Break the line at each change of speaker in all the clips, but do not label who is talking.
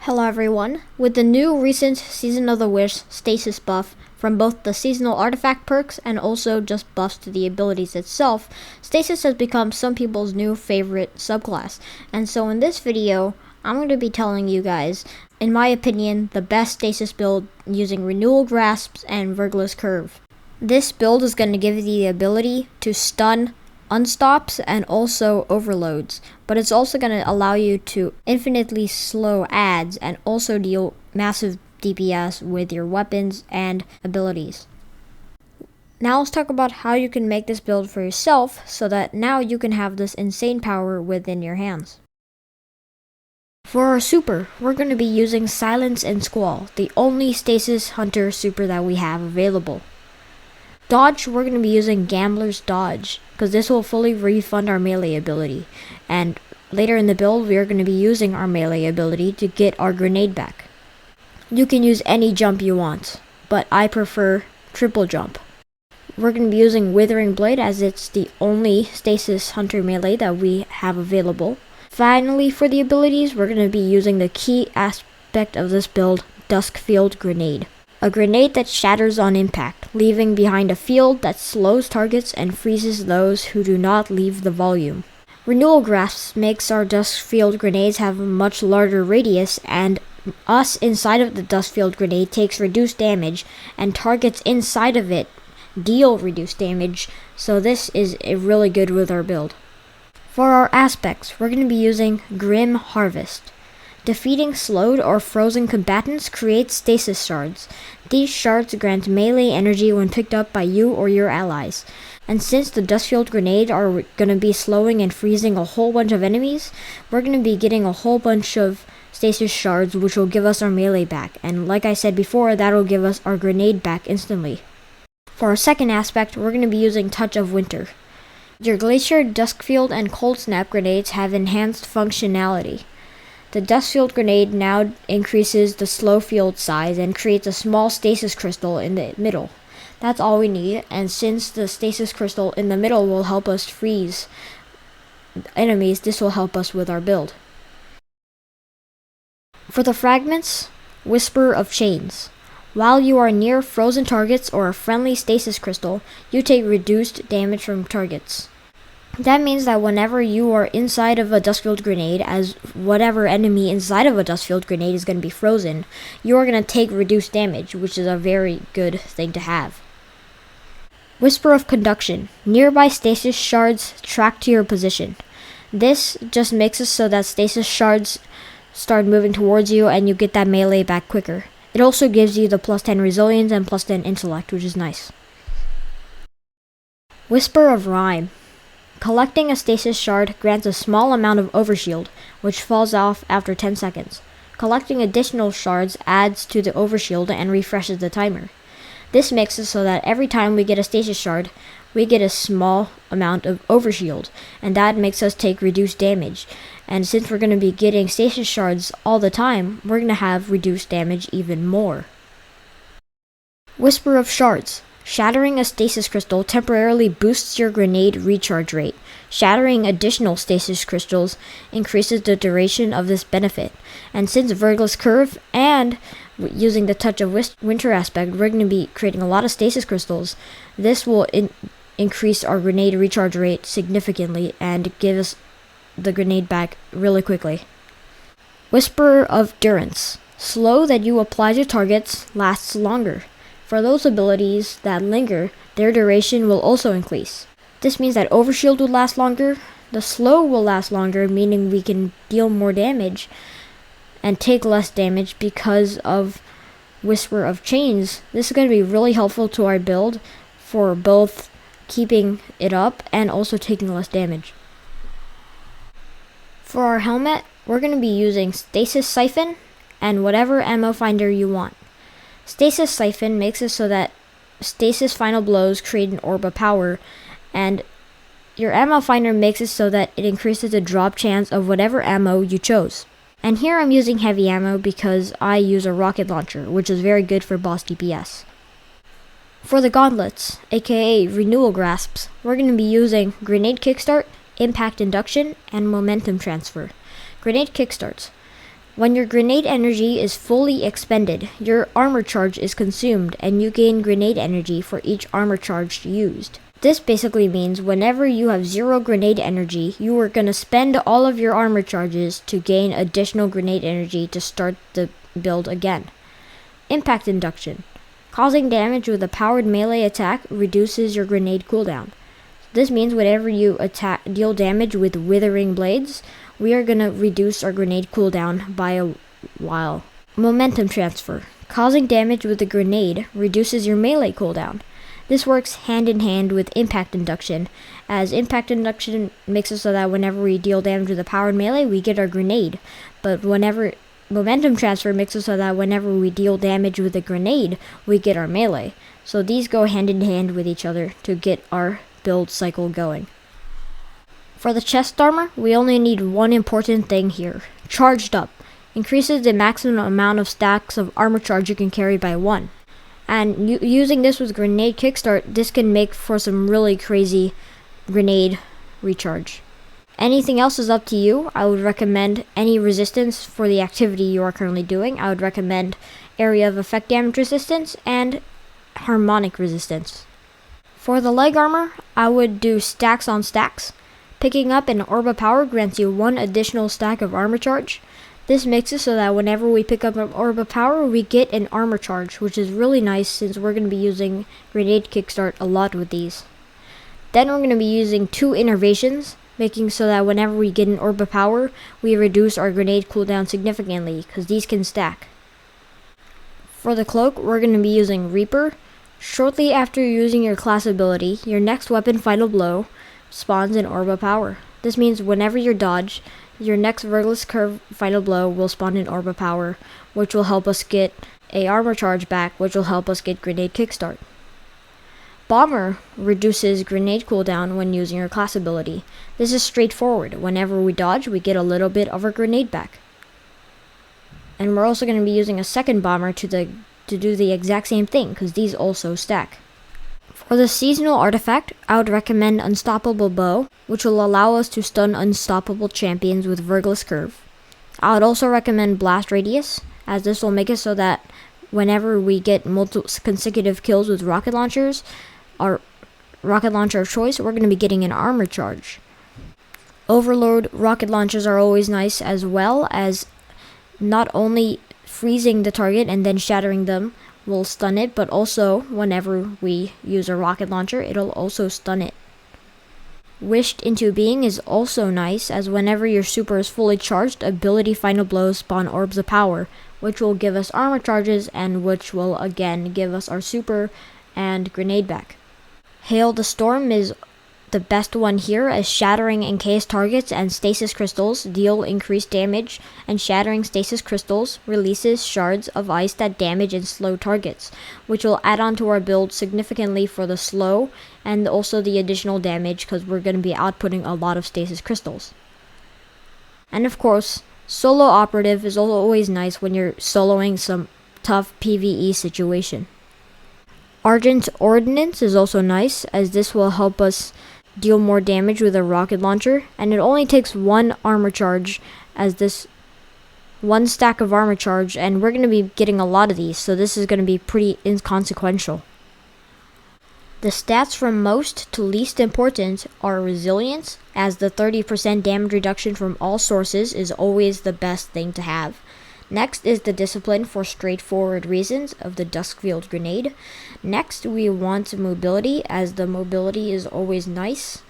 Hello everyone. With the new recent Season of the Wish stasis buff from both the seasonal artifact perks and also just buffs to the abilities itself, stasis has become some people's new favorite subclass. And so in this video, I'm going to be telling you guys, in my opinion, the best stasis build using Renewal Grasps and Verglas Curve. This build is going to give you the ability to stun unstops and also overloads, but it's also going to allow you to infinitely slow adds and also deal massive DPS with your weapons and abilities. Now let's talk about how you can make this build for yourself so that now you can have this insane power within your hands. For our super, we're going to be using Silence and Squall, the only Stasis Hunter super that we have available. Dodge, we're going to be using Gambler's Dodge, because this will fully refund our melee ability. And later in the build, we are going to be using our melee ability to get our grenade back. You can use any jump you want, but I prefer triple jump. We're going to be using Withering Blade as it's the only Stasis Hunter melee that we have available. Finally, for the abilities, we're going to be using the key aspect of this build, Duskfield Grenade. A grenade that shatters on impact, leaving behind a field that slows targets and freezes those who do not leave the volume. Renewal Grasps makes our Duskfield grenades have a much larger radius, and us inside of the Duskfield grenade takes reduced damage, and targets inside of it deal reduced damage, so this is really good with our build. For our aspects, we're going to be using Grim Harvest. Defeating slowed or frozen combatants creates stasis shards. These shards grant melee energy when picked up by you or your allies. And since the Duskfield Grenade are going to be slowing and freezing a whole bunch of enemies, we're going to be getting a whole bunch of stasis shards which will give us our melee back. And like I said before, that'll give us our grenade back instantly. For our second aspect, we're going to be using Touch of Winter. Your Glacier, Duskfield, and Cold Snap grenades have enhanced functionality. The Duskfield Grenade now increases the slow field size and creates a small stasis crystal in the middle. That's all we need, and since the stasis crystal in the middle will help us freeze enemies, this will help us with our build. For the fragments, Whisper of Chains. While you are near frozen targets or a friendly stasis crystal, you take reduced damage from targets. That means that whenever you are inside of a Duskfield Grenade, as whatever enemy inside of a Duskfield Grenade is going to be frozen, you are going to take reduced damage, which is a very good thing to have. Whisper of Conduction. Nearby stasis shards track to your position. This just makes it so that stasis shards start moving towards you and you get that melee back quicker. It also gives you the plus 10 resilience and plus 10 intellect, which is nice. Whisper of Rhyme. Collecting a stasis shard grants a small amount of overshield, which falls off after 10 seconds. Collecting additional shards adds to the overshield and refreshes the timer. This makes it so that every time we get a stasis shard, we get a small amount of overshield, and that makes us take reduced damage. And since we're going to be getting stasis shards all the time, we're going to have reduced damage even more. Whisper of Shards. Shattering a stasis crystal temporarily boosts your grenade recharge rate. Shattering additional stasis crystals increases the duration of this benefit. And since Verglas Curve and using the Touch of Winter aspect, we're going to be creating a lot of stasis crystals. This will increase our grenade recharge rate significantly and give us the grenade back really quickly. Whisper of Durance. Slow that you apply to targets lasts longer. For those abilities that linger, their duration will also increase. This means that Overshield will last longer, the slow will last longer, meaning we can deal more damage and take less damage because of Whisper of Chains. This is going to be really helpful to our build for both keeping it up and also taking less damage. For our helmet, we're going to be using Stasis Siphon and whatever ammo finder you want. Stasis Siphon makes it so that stasis final blows create an orb of power, and your ammo finder makes it so that it increases the drop chance of whatever ammo you chose. And here I'm using heavy ammo because I use a rocket launcher, which is very good for boss DPS. For the gauntlets, aka Renewal Grasps, we're going to be using Grenade Kickstart, Impact Induction, and Momentum Transfer. Grenade Kickstarts. When your grenade energy is fully expended, your armor charge is consumed, and you gain grenade energy for each armor charge used. This basically means whenever you have 0 grenade energy, you are going to spend all of your armor charges to gain additional grenade energy to start the build again. Impact induction. Causing damage with a powered melee attack reduces your grenade cooldown. This means whenever you deal damage with withering blades, we are going to reduce our grenade cooldown by a while. Momentum transfer. Causing damage with a grenade reduces your melee cooldown. This works hand in hand with impact induction, as impact induction makes it so that whenever we deal damage with a powered melee, we get our grenade. But whenever momentum transfer makes it so that whenever we deal damage with a grenade, we get our melee. So these go hand in hand with each other to get our build cycle going. For the chest armor, we only need one important thing here. Charged up. Increases the maximum amount of stacks of armor charge you can carry by 1. And using this with grenade kickstart, this can make for some really crazy grenade recharge. Anything else is up to you. I would recommend any resistance for the activity you are currently doing. I would recommend area of effect damage resistance and harmonic resistance. For the leg armor, I would do stacks on stacks. Picking up an orb of power grants you 1 additional stack of armor charge. This makes it so that whenever we pick up an orb of power, we get an armor charge, which is really nice since we're going to be using grenade kickstart a lot with these. Then we're going to be using 2 innervations, making so that whenever we get an orb of power, we reduce our grenade cooldown significantly, because these can stack. For the cloak, we're going to be using Reaper. Shortly after using your class ability, your next weapon, Final Blow, spawns an orb of power. This means whenever you dodge, your next Verglas curve Final Blow will spawn an orb of power, which will help us get a armor charge back, which will help us get grenade kickstart. Bomber reduces grenade cooldown when using your class ability. This is straightforward. Whenever we dodge, we get a little bit of our grenade back. And we're also going to be using a second bomber to do the exact same thing, because these also stack. For the seasonal artifact, I would recommend Unstoppable Bow, which will allow us to stun unstoppable champions with Verglas Curve. I would also recommend Blast Radius, as this will make it so that whenever we get multiple consecutive kills with rocket launchers, our rocket launcher of choice, we're going to be getting an armor charge. Overload rocket launchers are always nice, as well as not only freezing the target and then shattering them will stun it, but also whenever we use a rocket launcher, it'll also stun it. Wished into Being is also nice, as whenever your super is fully charged, ability Final Blows spawn orbs of power, which will give us armor charges and which will again give us our super and grenade back. Hail the Storm is the best one here, as shattering encased targets and stasis crystals deal increased damage, and shattering stasis crystals releases shards of ice that damage and slow targets, which will add on to our build significantly for the slow and also the additional damage, because we're going to be outputting a lot of stasis crystals. And of course, solo operative is always nice when you're soloing some tough PvE situation. Argent Ordnance is also nice, as this will help us deal more damage with a rocket launcher, and it only takes 1 armor charge, as this 1 stack of armor charge, and we're going to be getting a lot of these, so this is going to be pretty inconsequential. The stats from most to least important are Resilience, as the 30% damage reduction from all sources is always the best thing to have. Next is the Discipline for straightforward reasons of the Duskfield Grenade. Next, we want Mobility, as the mobility is always nice.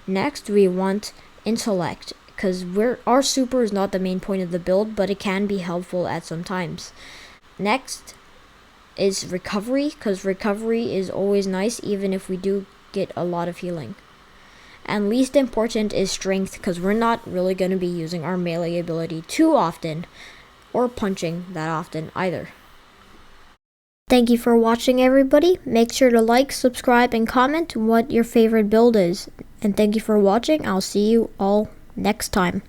Next, we want Intellect, because our super is not the main point of the build, but it can be helpful at some times. Next is Recovery, because recovery is always nice, even if we do get a lot of healing. And least important is Strength, because we're not really going to be using our melee ability too often, or punching that often either. Thank you for watching, everybody. Make sure to like, subscribe, and comment what your favorite build is. And thank you for watching. I'll see you all next time.